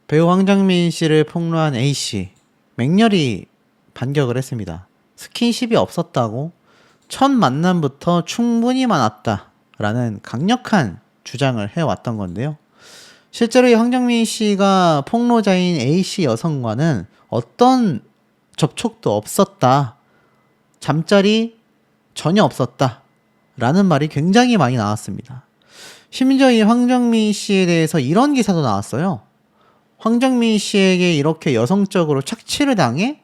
배우 황정민 씨를 폭로한 A씨, 맹렬히 반격을 했습니다. 스킨십이 없었다고 첫 만남부터 충분히 많았다라는 강력한 주장을 해왔던 건데요. 실제로 이 황정민 씨가 폭로자인 A씨 여성과는 어떤 접촉도 없었다, 잠자리 전혀 없었다 라는 말이 굉장히 많이 나왔습니다. 심지어 이 황정민 씨에 대해서 이런 기사도 나왔어요. 황정민 씨에게 이렇게 여성적으로 착취를 당해?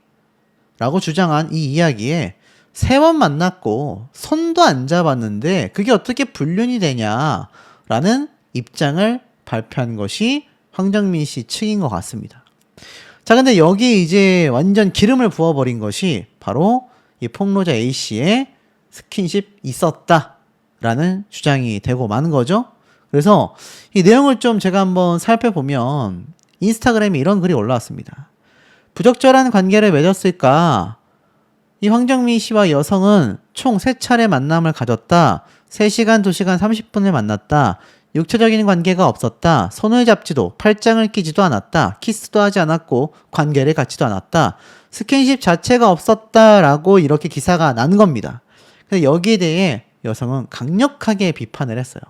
라고 주장한 이 이야기에 3번 만났고 손도 안 잡았는데 그게 어떻게 불륜이 되냐 라는 입장을 발표한 것이 황정민 씨 측인 것 같습니다. 자, 근데 여기에 이제 완전 기름을 부어버린 것이 바로 이 폭로자 A씨의 스킨십 있었다 라는 주장이 되고 마는 거죠. 그래서 이 내용을 좀 제가 한번 살펴보면 인스타그램에 이런 글이 올라왔습니다. 부적절한 관계를 맺었을까? 이 황정민 씨와 여성은 총 3차례 만남을 가졌다. 3시간, 2시간, 30분을 만났다. 육체적인 관계가 없었다. 손을 잡지도 팔짱을 끼지도 않았다. 키스도 하지 않았고 관계를 갖지도 않았다. 스킨십 자체가 없었다라고 이렇게 기사가 난 겁니다. 근데 여기에 대해 여성은 강력하게 비판을 했어요.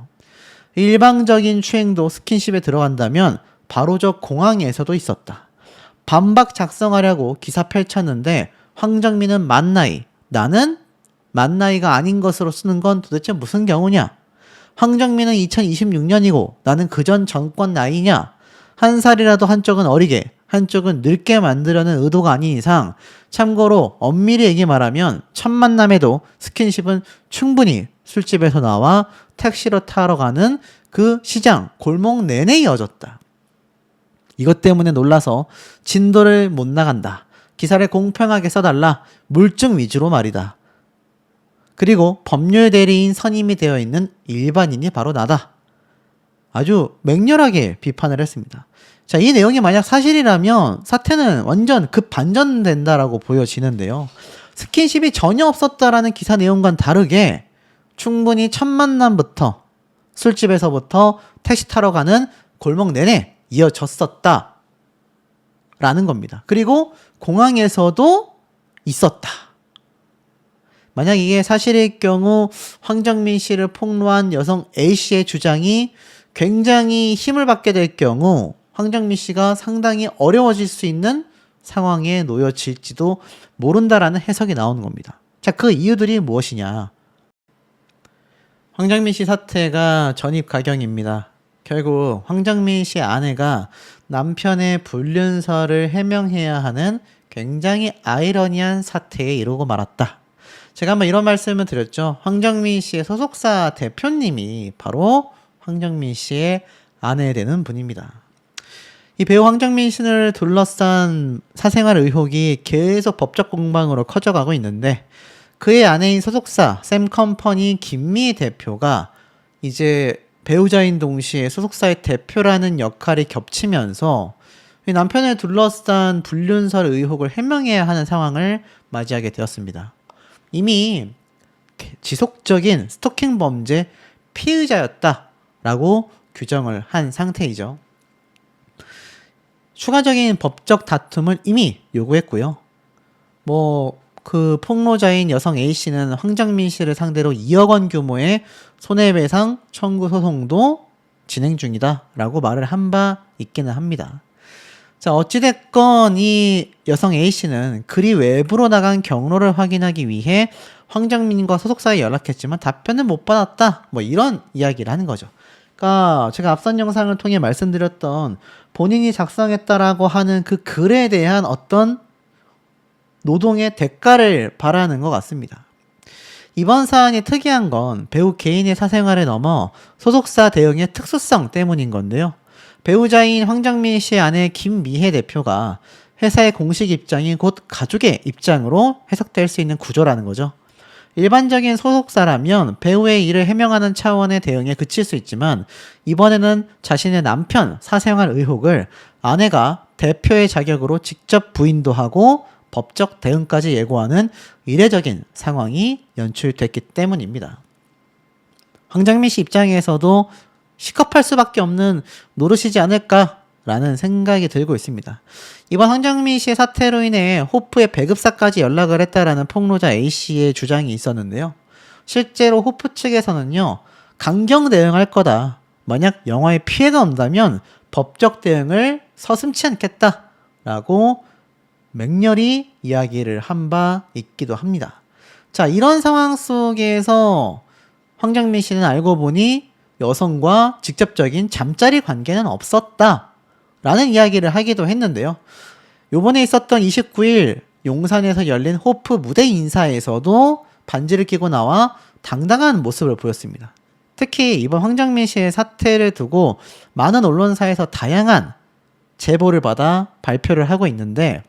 일방적인 추행도 스킨십에 들어간다면 바로 저 공항에서도 있었다. 반박 작성하려고 기사 펼쳤는데 황정민은 만나이, 나는 만나이가 아닌 것으로 쓰는 건 도대체 무슨 경우냐? 황정민은 2026년이고 나는 그전 정권 나이냐? 한 살이라도 한쪽은 어리게 한쪽은 늙게 만들려는 의도가 아닌 이상, 참고로 엄밀히 얘기 말하면 첫 만남에도 스킨십은 충분히 술집에서 나와 택시로 타러 가는 그 시장 골목 내내 이어졌다. 이것 때문에 놀라서 진도를 못 나간다. 기사를 공평하게 써달라. 물증 위주로 말이다. 그리고 법률 대리인 선임이 되어 있는 일반인이 바로 나다. 아주 맹렬하게 비판을 했습니다. 자, 이 내용이 만약 사실이라면 사태는 완전 급반전된다라고 보여지는데요. 스킨십이 전혀 없었다라는 기사 내용과는 다르게 충분히 첫 만남부터 술집에서부터 택시 타러 가는 골목 내내 이어졌었다 라는 겁니다. 그리고 공항에서도 있었다. 만약 이게 사실일 경우 황정민 씨를 폭로한 여성 A씨의 주장이 굉장히 힘을 받게 될 경우 황정민 씨가 상당히 어려워질 수 있는 상황에 놓여질지도 모른다라는 해석이 나오는 겁니다. 자, 그 이유들이 무엇이냐? 황정민 씨 사태가 전입가경입니다. 결국 황정민 씨 아내가 남편의 불륜설을 해명해야 하는 굉장히 아이러니한 사태에 이르고 말았다. 제가 한번 이런 말씀을 드렸죠. 황정민 씨의 소속사 대표님이 바로 황정민 씨의 아내 되는 분입니다. 이 배우 황정민 씨를 둘러싼 사생활 의혹이 계속 법적 공방으로 커져가고 있는데 그의 아내인 소속사 샘컴퍼니 김미 대표가 이제 배우자인 동시에 소속사의 대표라는 역할이 겹치면서 남편을 둘러싼 불륜설 의혹을 해명해야 하는 상황을 맞이하게 되었습니다. 이미 지속적인 스토킹 범죄 피의자였다라고 규정을 한 상태이죠. 추가적인 법적 다툼을 이미 요구했고요. 그 폭로자인 여성 A씨는 황정민 씨를 상대로 2억 원 규모의 손해배상 청구 소송도 진행 중이다 라고 말을 한 바 있기는 합니다. 자, 어찌됐건 이 여성 A씨는 그리 외부로 나간 경로를 확인하기 위해 황정민과 소속사에 연락했지만 답변을 못 받았다. 이런 이야기를 하는 거죠. 그러니까 제가 앞선 영상을 통해 말씀드렸던 본인이 작성했다라고 하는 그 글에 대한 어떤 노동의 대가를 바라는 것 같습니다. 이번 사안이 특이한 건 배우 개인의 사생활에 넘어 소속사 대응의 특수성 때문인 건데요. 배우자인 황정민 씨의 아내 김미혜 대표가 회사의 공식 입장이 곧 가족의 입장으로 해석될 수 있는 구조라는 거죠. 일반적인 소속사라면 배우의 일을 해명하는 차원의 대응에 그칠 수 있지만 이번에는 자신의 남편 사생활 의혹을 아내가 대표의 자격으로 직접 부인도 하고 법적 대응까지 예고하는 이례적인 상황이 연출됐기 때문입니다. 황정민 씨 입장에서도 시겁할 수밖에 없는 노릇이지 않을까 라는 생각이 들고 있습니다. 이번 황정민 씨의 사태로 인해 호프의 배급사까지 연락을 했다라는 폭로자 A씨의 주장이 있었는데요. 실제로 호프 측에서는요, 강경 대응할 거다. 만약 영화에 피해가 온다면 법적 대응을 서슴지 않겠다라고 맹렬히 이야기를 한 바 있기도 합니다. 자, 이런 상황 속에서 황정민 씨는 알고 보니 여성과 직접적인 잠자리 관계는 없었다라는 이야기를 하기도 했는데요. 요번에 있었던 29일 용산에서 열린 호프 무대 인사에서도 반지를 끼고 나와 당당한 모습을 보였습니다. 특히 이번 황정민 씨의 사태를 두고 많은 언론사에서 다양한 제보를 받아 발표를 하고 있는데,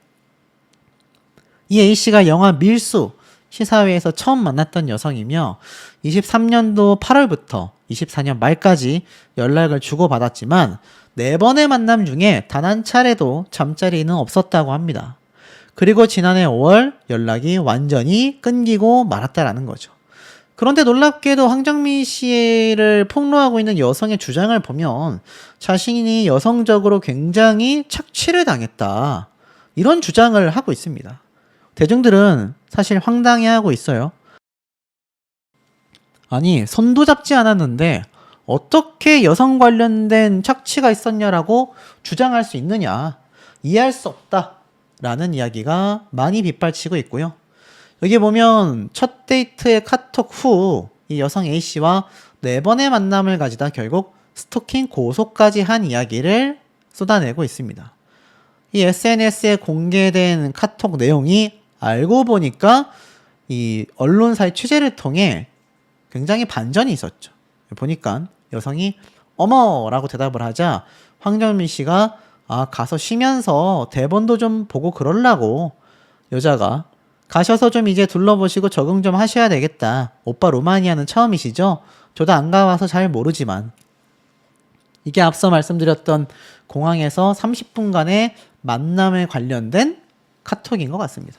이 A씨가 영화 밀수 시사회에서 처음 만났던 여성이며 23년도 8월부터 24년 말까지 연락을 주고받았지만 4번의 만남 중에 단 한 차례도 잠자리는 없었다고 합니다. 그리고 지난해 5월 연락이 완전히 끊기고 말았다라는 거죠. 그런데 놀랍게도 황정민 씨를 폭로하고 있는 여성의 주장을 보면 자신이 여성적으로 굉장히 착취를 당했다, 이런 주장을 하고 있습니다. 대중들은 사실 황당해하고 있어요. 아니, 손도 잡지 않았는데 어떻게 여성 관련된 착취가 있었냐라고 주장할 수 있느냐, 이해할 수 없다 라는 이야기가 많이 빗발치고 있고요. 여기 보면 첫 데이트의 카톡 후 이 여성 A씨와 4번의 만남을 가지다 결국 스토킹 고소까지 한 이야기를 쏟아내고 있습니다. 이 SNS에 공개된 카톡 내용이 알고 보니까 이 언론사의 취재를 통해 굉장히 반전이 있었죠. 보니까 여성이 어머라고 대답을 하자 황정민 씨가 가서 쉬면서 대본도 좀 보고 그러려고, 여자가 가셔서 좀 이제 둘러보시고 적응 좀 하셔야 되겠다. 오빠 루마니아는 처음이시죠? 저도 안 가봐서 잘 모르지만. 이게 앞서 말씀드렸던 공항에서 30분간의 만남에 관련된 카톡인 것 같습니다.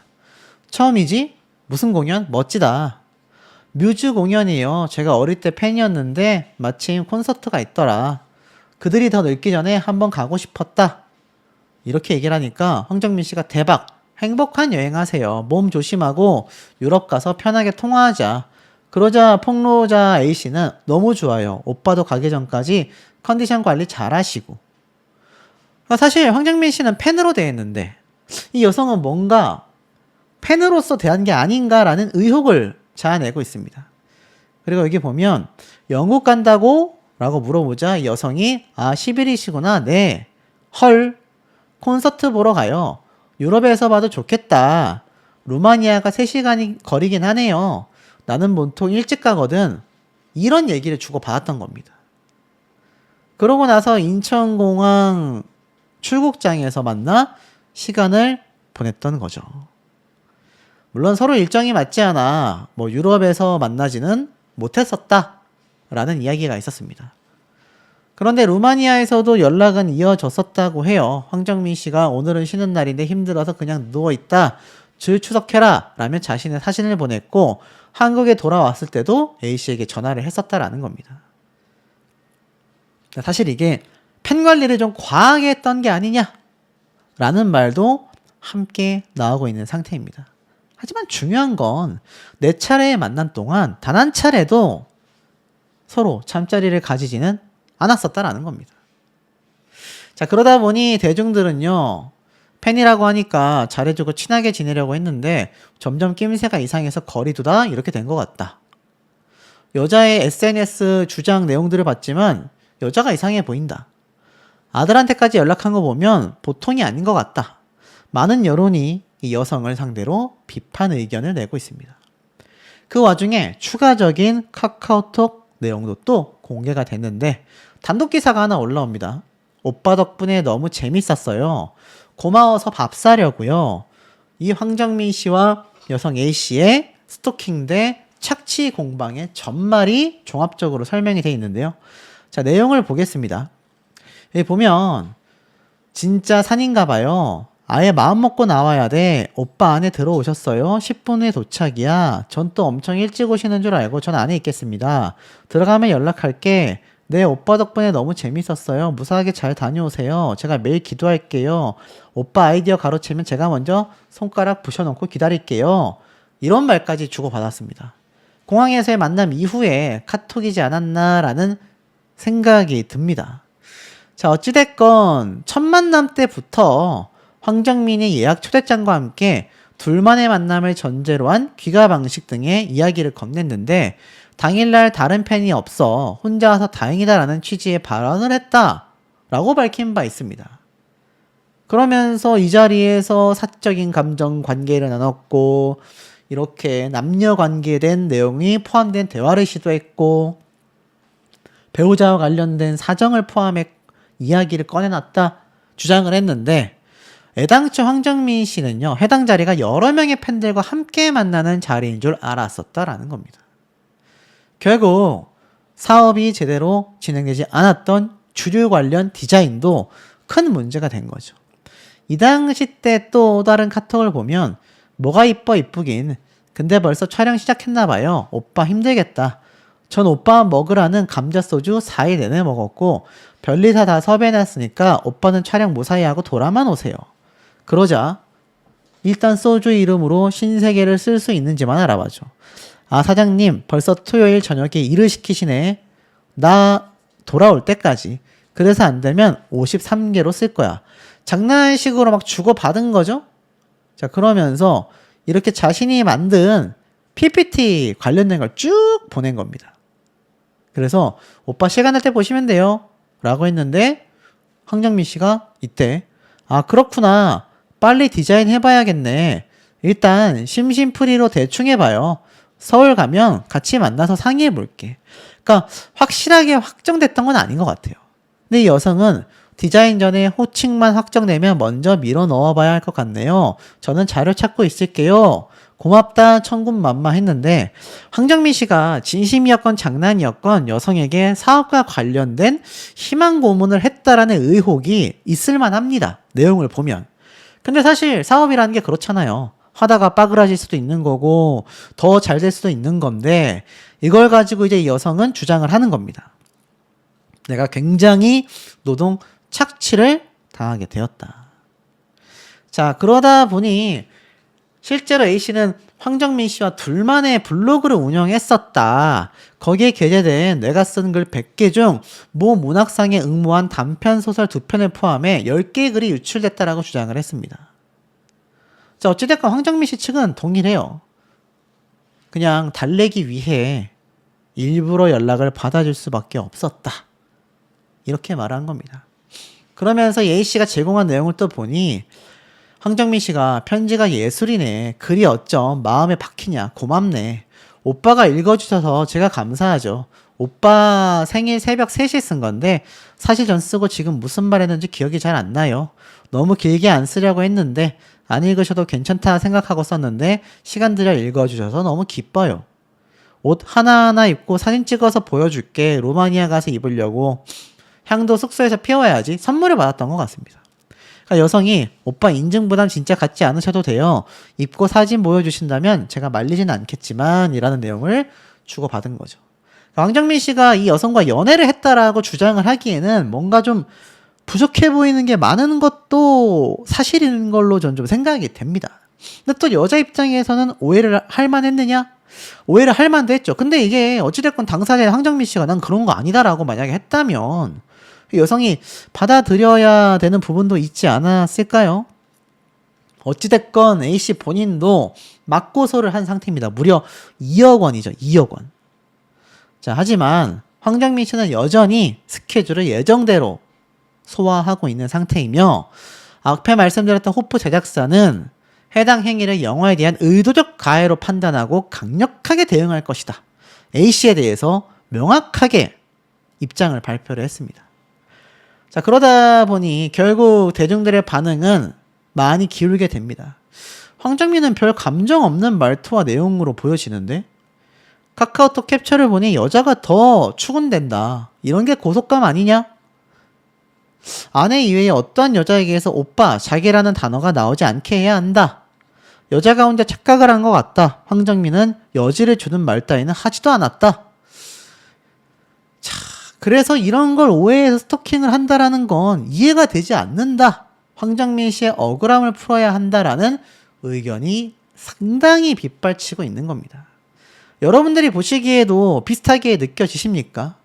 처음이지? 무슨 공연? 멋지다. 뮤즈 공연이에요. 제가 어릴 때 팬이었는데 마침 콘서트가 있더라. 그들이 더 늙기 전에 한번 가고 싶었다. 이렇게 얘기를 하니까 황정민 씨가 대박, 행복한 여행하세요. 몸 조심하고 유럽 가서 편하게 통화하자. 그러자 폭로자 A씨는 너무 좋아요. 오빠도 가기 전까지 컨디션 관리 잘 하시고. 사실 황정민 씨는 팬으로 대했는데 이 여성은 뭔가 팬으로서 대한 게 아닌가라는 의혹을 자아내고 있습니다. 그리고 여기 보면 영국 간다고? 라고 물어보자 이 여성이 10일이시구나. 네. 헐. 콘서트 보러 가요. 유럽에서 봐도 좋겠다. 루마니아가 3시간이 거리긴 하네요. 나는 보통 일찍 가거든. 이런 얘기를 주고받았던 겁니다. 그러고 나서 인천공항 출국장에서 만나 시간을 보냈던 거죠. 물론 서로 일정이 맞지 않아 유럽에서 만나지는 못했었다 라는 이야기가 있었습니다. 그런데 루마니아에서도 연락은 이어졌었다고 해요. 황정민 씨가 오늘은 쉬는 날인데 힘들어서 그냥 누워있다. 줄 추석해라 라며 자신의 사진을 보냈고 한국에 돌아왔을 때도 A씨에게 전화를 했었다라는 겁니다. 사실 이게 팬 관리를 좀 과하게 했던 게 아니냐 라는 말도 함께 나오고 있는 상태입니다. 하지만 중요한 건 4차례의 만남 동안 단 한 차례도 서로 잠자리를 가지지는 않았었다라는 겁니다. 자, 그러다 보니 대중들은요, 팬이라고 하니까 잘해주고 친하게 지내려고 했는데 점점 낌새가 이상해서 거리 두다 이렇게 된 것 같다. 여자의 SNS 주장 내용들을 봤지만 여자가 이상해 보인다. 아들한테까지 연락한 거 보면 보통이 아닌 것 같다. 많은 여론이 이 여성을 상대로 비판 의견을 내고 있습니다. 그 와중에 추가적인 카카오톡 내용도 또 공개가 됐는데 단독 기사가 하나 올라옵니다. 오빠 덕분에 너무 재밌었어요. 고마워서 밥 사려고요. 이 황정민 씨와 여성 A씨의 스토킹 대 착취 공방의 전말이 종합적으로 설명이 되어 있는데요. 자, 내용을 보겠습니다. 여기 보면 진짜 산인가 봐요. 아예 마음 먹고 나와야 돼. 오빠 안에 들어오셨어요? 10분 후에 도착이야. 전 또 엄청 일찍 오시는 줄 알고 전 안에 있겠습니다. 들어가면 연락할게. 네, 오빠 덕분에 너무 재밌었어요. 무사하게 잘 다녀오세요. 제가 매일 기도할게요. 오빠 아이디어 가로채면 제가 먼저 손가락 부셔놓고 기다릴게요. 이런 말까지 주고받았습니다. 공항에서의 만남 이후에 카톡이지 않았나라는 생각이 듭니다. 자, 어찌됐건 첫 만남 때부터 황정민이 예약 초대장과 함께 둘만의 만남을 전제로 한 귀가 방식 등의 이야기를 건넸는데 당일날 다른 팬이 없어 혼자 와서 다행이다라는 취지의 발언을 했다라고 밝힌 바 있습니다. 그러면서 이 자리에서 사적인 감정 관계를 나눴고 이렇게 남녀 관계에 대한 내용이 포함된 대화를 시도했고 배우자와 관련된 사정을 포함해 이야기를 꺼내놨다 주장을 했는데 애당초 황정민 씨는요, 해당 자리가 여러 명의 팬들과 함께 만나는 자리인 줄 알았었다라는 겁니다. 결국 사업이 제대로 진행되지 않았던 주류 관련 디자인도 큰 문제가 된 거죠. 이 당시 때 또 다른 카톡을 보면 뭐가 이쁘긴 근데 벌써 촬영 시작했나봐요. 오빠 힘들겠다. 전 오빠 먹으라는 감자소주 4일 내내 먹었고 별리사 다 섭외해놨으니까 오빠는 촬영 무사히 하고 돌아만 오세요. 그러자 일단 소주 이름으로 신세계를 쓸 수 있는지만 알아봐줘. 아, 사장님 벌써 토요일 저녁에 일을 시키시네. 나 돌아올 때까지. 그래서 안 되면 53개로 쓸 거야. 장난식으로 막 주고받은 거죠. 자, 그러면서 이렇게 자신이 만든 PPT 관련된 걸 쭉 보낸 겁니다. 그래서 오빠 시간 날 때 보시면 돼요 라고 했는데 황정민 씨가 이때 아, 그렇구나. 빨리 디자인 해봐야겠네. 일단 심심풀이로 대충 해봐요. 서울 가면 같이 만나서 상의해볼게. 그러니까 확실하게 확정됐던 건 아닌 것 같아요. 근데 이 여성은 디자인 전에 호칭만 확정되면 먼저 밀어 넣어봐야 할 것 같네요. 저는 자료 찾고 있을게요. 고맙다 천군만마했는데 황정민 씨가 진심이었건 장난이었건 여성에게 사업과 관련된 희망 고문을 했다라는 의혹이 있을만 합니다. 내용을 보면. 근데 사실 사업이라는 게 그렇잖아요. 하다가 빠그라질 수도 있는 거고 더 잘 될 수도 있는 건데 이걸 가지고 이제 이 여성은 주장을 하는 겁니다. 내가 굉장히 노동 착취를 당하게 되었다. 자, 그러다 보니 실제로 A씨는 황정민 씨와 둘만의 블로그를 운영했었다. 거기에 게재된 내가 쓴 글 100개 중 모 문학상에 응모한 단편소설 2편을 포함해 10개의 글이 유출됐다라고 주장을 했습니다. 자, 어찌됐건 황정민 씨 측은 동일해요. 그냥 달래기 위해 일부러 연락을 받아줄 수밖에 없었다. 이렇게 말한 겁니다. 그러면서 A씨가 제공한 내용을 또 보니 황정민 씨가 편지가 예술이네. 글이 어쩜 마음에 박히냐. 고맙네. 오빠가 읽어주셔서 제가 감사하죠. 오빠 생일 새벽 3시에 쓴 건데 사실 전 쓰고 지금 무슨 말 했는지 기억이 잘 안 나요. 너무 길게 안 쓰려고 했는데 안 읽으셔도 괜찮다 생각하고 썼는데 시간 들여 읽어주셔서 너무 기뻐요. 옷 하나하나 입고 사진 찍어서 보여줄게. 로마니아 가서 입으려고. 향도 숙소에서 피워야지. 선물을 받았던 것 같습니다. 그러니까 여성이 오빠 인증부담 진짜 갖지 않으셔도 돼요. 입고 사진 보여주신다면 제가 말리진 않겠지만 이라는 내용을 주고받은 거죠. 그러니까 황정민 씨가 이 여성과 연애를 했다라고 주장을 하기에는 뭔가 좀 부족해 보이는 게 많은 것도 사실인 걸로 전 좀 생각이 됩니다. 근데 또 여자 입장에서는 오해를 할 만했느냐? 오해를 할 만도 했죠. 근데 이게 어찌됐건 당사자인 황정민 씨가 난 그런 거 아니다라고 만약에 했다면 여성이 받아들여야 되는 부분도 있지 않았을까요? 어찌됐건 A씨 본인도 맞고소를 한 상태입니다. 무려 2억 원이죠. 2억 원. 자, 하지만 황정민 씨는 여전히 스케줄을 예정대로 소화하고 있는 상태이며 앞에 말씀드렸던 호프 제작사는 해당 행위를 영화에 대한 의도적 가해로 판단하고 강력하게 대응할 것이다. A씨에 대해서 명확하게 입장을 발표를 했습니다. 자, 그러다 보니 결국 대중들의 반응은 많이 기울게 됩니다. 황정민은 별 감정 없는 말투와 내용으로 보여지는데 카카오톡 캡처를 보니 여자가 더 추근된다. 이런 게 고속감 아니냐? 아내 이외에 어떠한 여자에게서 오빠, 자기라는 단어가 나오지 않게 해야 한다. 여자가 혼자 착각을 한 것 같다. 황정민은 여지를 주는 말 따위는 하지도 않았다. 자, 그래서 이런 걸 오해해서 스토킹을 한다라는 건 이해가 되지 않는다. 황정민 씨의 억울함을 풀어야 한다라는 의견이 상당히 빗발치고 있는 겁니다. 여러분들이 보시기에도 비슷하게 느껴지십니까?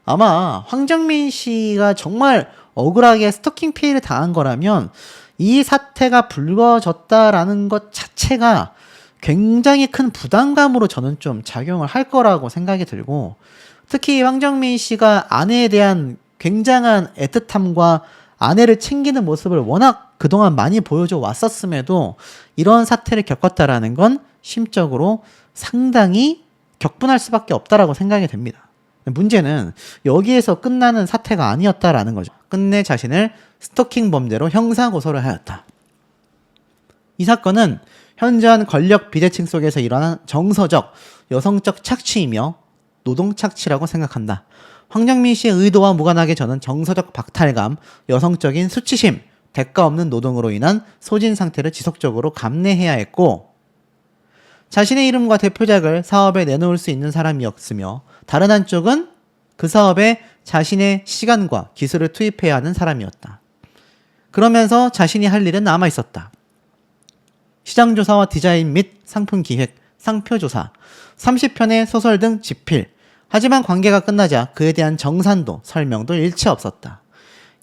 아마 황정민 씨가 정말 억울하게 스토킹 피해를 당한 거라면 이 사태가 불거졌다라는 것 자체가 굉장히 큰 부담감으로 저는 좀 작용을 할 거라고 생각이 들고, 특히 황정민 씨가 아내에 대한 굉장한 애틋함과 아내를 챙기는 모습을 워낙 그동안 많이 보여줘 왔었음에도 이런 사태를 겪었다라는 건 심적으로 상당히 격분할 수밖에 없다라고 생각이 됩니다. 문제는 여기에서 끝나는 사태가 아니었다라는 거죠. 끝내 자신을 스토킹 범죄로 형사고소를 하였다. 이 사건은 현저한 권력 비대칭 속에서 일어난 정서적, 여성적 착취이며 노동 착취라고 생각한다. 황정민 씨의 의도와 무관하게 저는 정서적 박탈감, 여성적인 수치심, 대가 없는 노동으로 인한 소진 상태를 지속적으로 감내해야 했고, 자신의 이름과 대표작을 사업에 내놓을 수 있는 사람이었으며, 다른 한쪽은 그 사업에 자신의 시간과 기술을 투입해야 하는 사람이었다. 그러면서 자신이 할 일은 남아 있었다. 시장조사와 디자인 및 상품기획, 상표조사, 30편의 소설 등 집필. 하지만 관계가 끝나자 그에 대한 정산도 설명도 일체 없었다.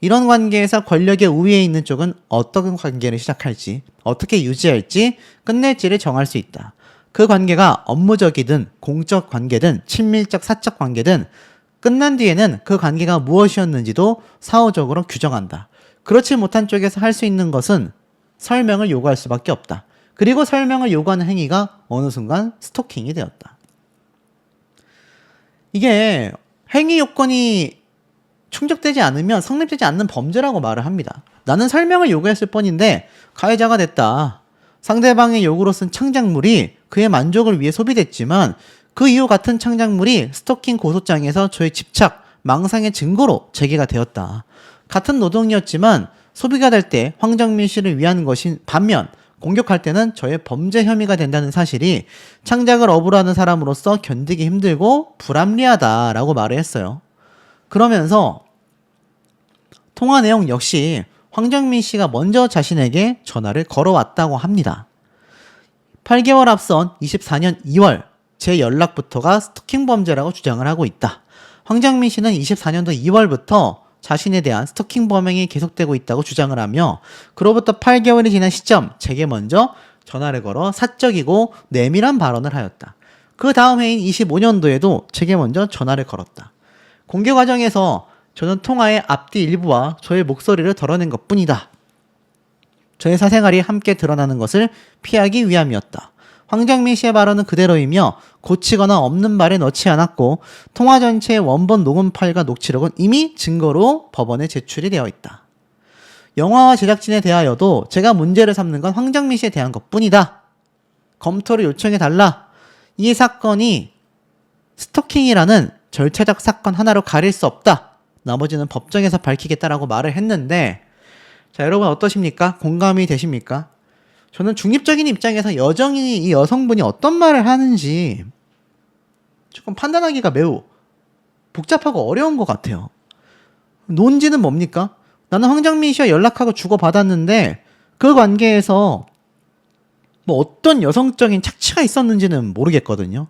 이런 관계에서 권력의 우위에 있는 쪽은 어떤 관계를 시작할지, 어떻게 유지할지, 끝낼지를 정할 수 있다. 그 관계가 업무적이든 공적 관계든 친밀적 사적 관계든 끝난 뒤에는 그 관계가 무엇이었는지도 사후적으로 규정한다. 그렇지 못한 쪽에서 할 수 있는 것은 설명을 요구할 수밖에 없다. 그리고 설명을 요구하는 행위가 어느 순간 스토킹이 되었다. 이게 행위 요건이 충족되지 않으면 성립되지 않는 범죄라고 말을 합니다. 나는 설명을 요구했을 뿐인데 가해자가 됐다. 상대방의 요구로 쓴 창작물이 그의 만족을 위해 소비됐지만 그 이후 같은 창작물이 스토킹 고소장에서 저의 집착, 망상의 증거로 제기가 되었다. 같은 노동이었지만 소비가 될 때 황정민 씨를 위한 것인 반면 공격할 때는 저의 범죄 혐의가 된다는 사실이 창작을 업으로 하는 사람으로서 견디기 힘들고 불합리하다라고 말을 했어요. 그러면서 통화 내용 역시 황정민 씨가 먼저 자신에게 전화를 걸어왔다고 합니다. 8개월 앞선 24년 2월 제 연락부터가 스토킹 범죄라고 주장을 하고 있다. 황정민 씨는 24년도 2월부터 자신에 대한 스토킹 범행이 계속되고 있다고 주장을 하며 그로부터 8개월이 지난 시점 제게 먼저 전화를 걸어 사적이고 내밀한 발언을 하였다. 그 다음 해인 25년도에도 제게 먼저 전화를 걸었다. 공개 과정에서 저는 통화의 앞뒤 일부와 저의 목소리를 덜어낸 것뿐이다. 저의 사생활이 함께 드러나는 것을 피하기 위함이었다. 황정민 씨의 발언은 그대로이며 고치거나 없는 말에 넣지 않았고 통화 전체의 원본 녹음 파일과 녹취록은 이미 증거로 법원에 제출이 되어 있다. 영화와 제작진에 대하여도 제가 문제를 삼는 건 황정민 씨에 대한 것뿐이다. 검토를 요청해달라. 이 사건이 스토킹이라는 절차적 사건 하나로 가릴 수 없다. 나머지는 법정에서 밝히겠다라고 말을 했는데, 자, 여러분 어떠십니까? 공감이 되십니까? 저는 중립적인 입장에서 여정이 이 여성분이 어떤 말을 하는지 조금 판단하기가 매우 복잡하고 어려운 것 같아요. 논지는 뭡니까? 나는 황정민 씨와 연락하고 주고받았는데 그 관계에서 뭐 어떤 여성적인 착취가 있었는지는 모르겠거든요.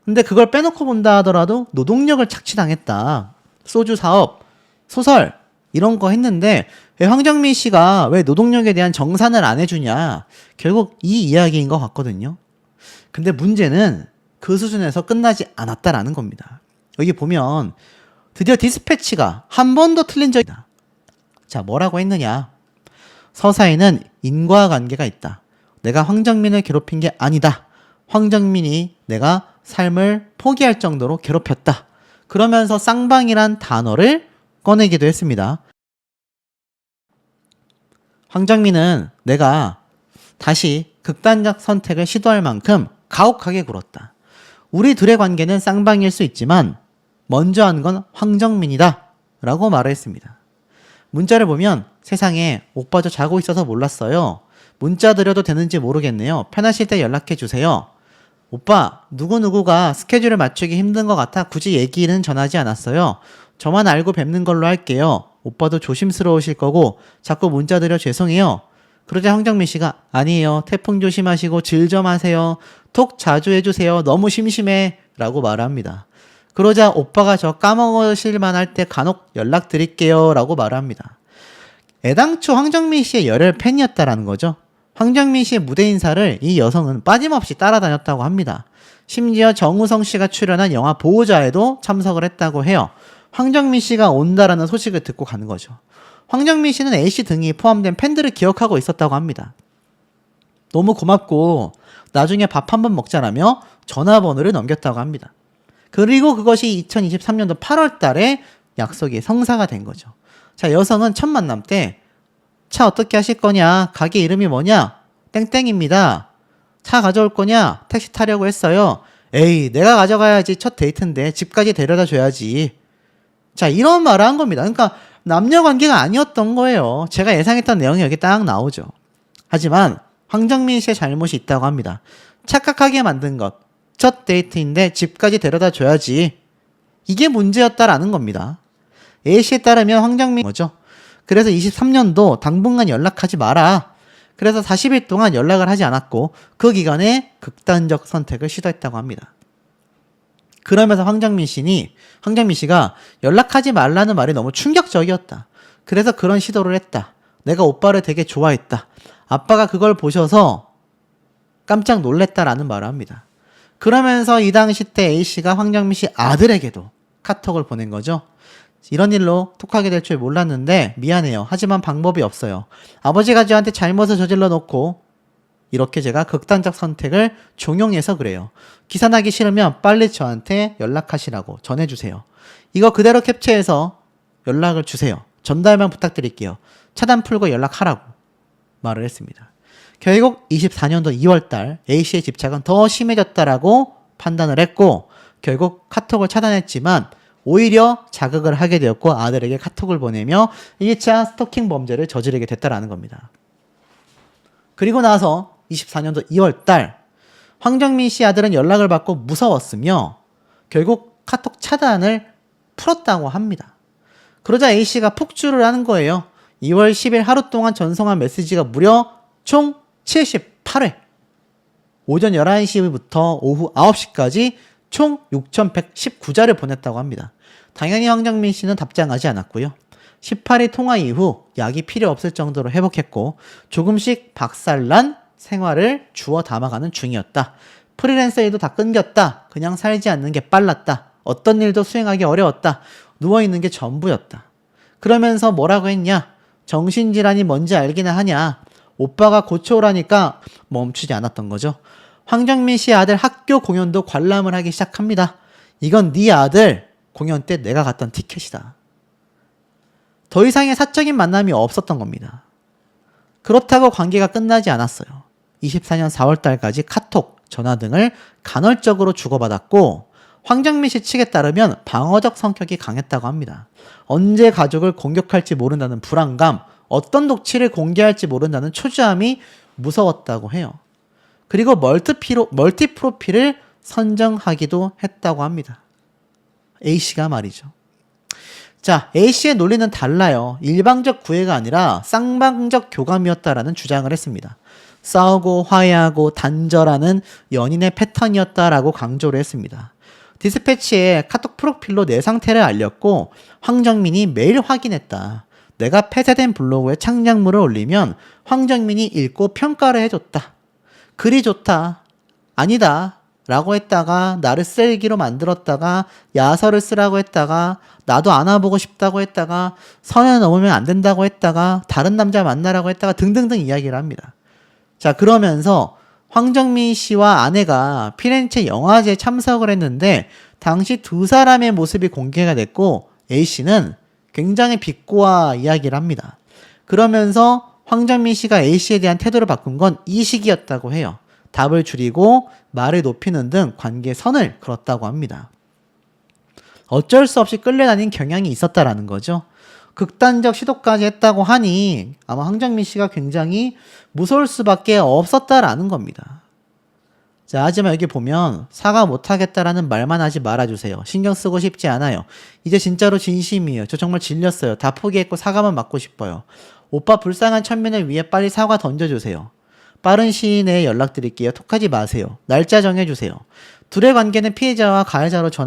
근데 그걸 빼놓고 본다 하더라도 노동력을 착취당했다. 소주 사업, 소설 이런 거 했는데 왜 황정민 씨가 왜 노동력에 대한 정산을 안 해주냐. 결국 이 이야기인 것 같거든요. 근데 문제는 그 수준에서 끝나지 않았다라는 겁니다. 여기 보면 드디어 디스패치가 한 번도 틀린 적이 없다. 자, 뭐라고 했느냐. 서사에는 인과관계가 있다. 내가 황정민을 괴롭힌 게 아니다. 황정민이 내가 삶을 포기할 정도로 괴롭혔다. 그러면서 쌍방이란 단어를 꺼내기도 했습니다. 황정민은 내가 다시 극단적 선택을 시도할 만큼 가혹하게 굴었다. 우리 둘의 관계는 쌍방일 수 있지만 먼저 한 건 황정민이다 라고 말을 했습니다. 문자를 보면 세상에 오빠 저 자고 있어서 몰랐어요. 문자 드려도 되는지 모르겠네요. 편하실 때 연락해 주세요. 오빠 누구누구가 스케줄을 맞추기 힘든 것 같아 굳이 얘기는 전하지 않았어요. 저만 알고 뵙는 걸로 할게요. 오빠도 조심스러우실 거고 자꾸 문자 드려 죄송해요. 그러자 황정민 씨가 아니에요. 태풍 조심하시고 질 좀 하세요. 톡 자주 해주세요. 너무 심심해. 라고 말합니다. 그러자 오빠가 저 까먹으실만 할 때 간혹 연락드릴게요. 라고 말합니다. 애당초 황정민 씨의 열혈 팬이었다라는 거죠. 황정민 씨의 무대 인사를 이 여성은 빠짐없이 따라다녔다고 합니다. 심지어 정우성 씨가 출연한 영화 보호자에도 참석을 했다고 해요. 황정민 씨가 온다라는 소식을 듣고 가는 거죠. 황정민 씨는 A씨 등이 포함된 팬들을 기억하고 있었다고 합니다. 너무 고맙고 나중에 밥 한번 먹자라며 전화번호를 넘겼다고 합니다. 그리고 그것이 2023년도 8월 달에 약속이 성사가 된 거죠. 자, 여성은 첫 만남 때 차 어떻게 하실 거냐? 가게 이름이 뭐냐? 땡땡입니다. 차 가져올 거냐? 택시 타려고 했어요. 에이, 내가 가져가야지. 첫 데이트인데 집까지 데려다 줘야지. 자, 이런 말을 한 겁니다. 그러니까 남녀 관계가 아니었던 거예요. 제가 예상했던 내용이 여기 딱 나오죠. 하지만 황정민 씨의 잘못이 있다고 합니다. 착각하게 만든 것. 첫 데이트인데 집까지 데려다 줘야지. 이게 문제였다라는 겁니다. A씨에 따르면 황정민 거죠. 그래서 23년도 당분간 연락하지 마라. 그래서 40일 동안 연락을 하지 않았고 그 기간에 극단적 선택을 시도했다고 합니다. 그러면서 황정민 씨가 연락하지 말라는 말이 너무 충격적이었다. 그래서 그런 시도를 했다. 내가 오빠를 되게 좋아했다. 아빠가 그걸 보셔서 깜짝 놀랬다라는 말을 합니다. 그러면서 이 당시 때 A씨가 황정민 씨 아들에게도 카톡을 보낸 거죠. 이런 일로 톡하게 될 줄 몰랐는데 미안해요. 하지만 방법이 없어요. 아버지가 저한테 잘못을 저질러 놓고 이렇게 제가 극단적 선택을 종용해서 그래요. 기사 나기 싫으면 빨리 저한테 연락하시라고 전해주세요. 이거 그대로 캡처해서 연락을 주세요. 전달만 부탁드릴게요. 차단 풀고 연락하라고 말을 했습니다. 결국 24년도 2월달 A씨의 집착은 더 심해졌다라고 판단을 했고 결국 카톡을 차단했지만 오히려 자극을 하게 되었고 아들에게 카톡을 보내며 1차 스토킹 범죄를 저지르게 됐다라는 겁니다. 그리고 나서 24년도 2월달 황정민 씨 아들은 연락을 받고 무서웠으며 결국 카톡 차단을 풀었다고 합니다. 그러자 A씨가 폭주를 하는 거예요. 2월 10일 하루 동안 전송한 메시지가 무려 총 78회. 오전 11시부터 오후 9시까지 총 6,119자를 보냈다고 합니다. 당연히 황정민 씨는 답장하지 않았고요. 18일 통화 이후 약이 필요 없을 정도로 회복했고 조금씩 박살난 생활을 주워 담아가는 중이었다. 프리랜서 일도 다 끊겼다. 그냥 살지 않는 게 빨랐다. 어떤 일도 수행하기 어려웠다. 누워있는 게 전부였다. 그러면서 뭐라고 했냐? 정신질환이 뭔지 알기나 하냐? 오빠가 고쳐오라니까 멈추지 않았던 거죠. 황정민 씨 아들 학교 공연도 관람을 하기 시작합니다. 이건 네 아들 공연 때 내가 갔던 티켓이다. 더 이상의 사적인 만남이 없었던 겁니다. 그렇다고 관계가 끝나지 않았어요. 24년 4월달까지 카톡, 전화 등을 간헐적으로 주고받았고 황정민 씨 측에 따르면 방어적 성격이 강했다고 합니다. 언제 가족을 공격할지 모른다는 불안감, 어떤 녹취를 공개할지 모른다는 초조함이 무서웠다고 해요. 그리고 멀티 프로필을 선정하기도 했다고 합니다. A씨가 말이죠. 자, A씨의 논리는 달라요. 일방적 구애가 아니라 쌍방적 교감이었다라는 주장을 했습니다. 싸우고 화해하고 단절하는 연인의 패턴이었다라고 강조를 했습니다. 디스패치에 카톡 프로필로 내 상태를 알렸고 황정민이 매일 확인했다. 내가 폐쇄된 블로그에 창작물을 올리면 황정민이 읽고 평가를 해줬다. 글이 좋다. 아니다. 라고 했다가 나를 쓰레기로 만들었다가 야설을 쓰라고 했다가 나도 안아보고 싶다고 했다가 선을 넘으면 안 된다고 했다가 다른 남자 만나라고 했다가 등등등 이야기를 합니다. 자, 그러면서 황정민 씨와 아내가 피렌체 영화제에 참석을 했는데 당시 두 사람의 모습이 공개가 됐고 A씨는 굉장히 비꼬아 이야기를 합니다. 그러면서 황정민 씨가 A씨에 대한 태도를 바꾼 건 이 시기였다고 해요. 답을 줄이고 말을 높이는 등 관계 선을 그었다고 합니다. 어쩔 수 없이 끌려다닌 경향이 있었다라는 거죠. 극단적 시도까지 했다고 하니 아마 황정민 씨가 굉장히 무서울 수밖에 없었다라는 겁니다. 자, 하지만 여기 보면 사과 못하겠다라는 말만 하지 말아주세요. 신경 쓰고 싶지 않아요. 이제 진짜로 진심이에요. 저 정말 질렸어요. 다 포기했고 사과만 받고 싶어요. 오빠 불쌍한 천민을 위해 빨리 사과 던져주세요. 빠른 시일 내에 연락드릴게요. 톡하지 마세요. 날짜 정해주세요. 둘의 관계는 피해자와 가해자로 전환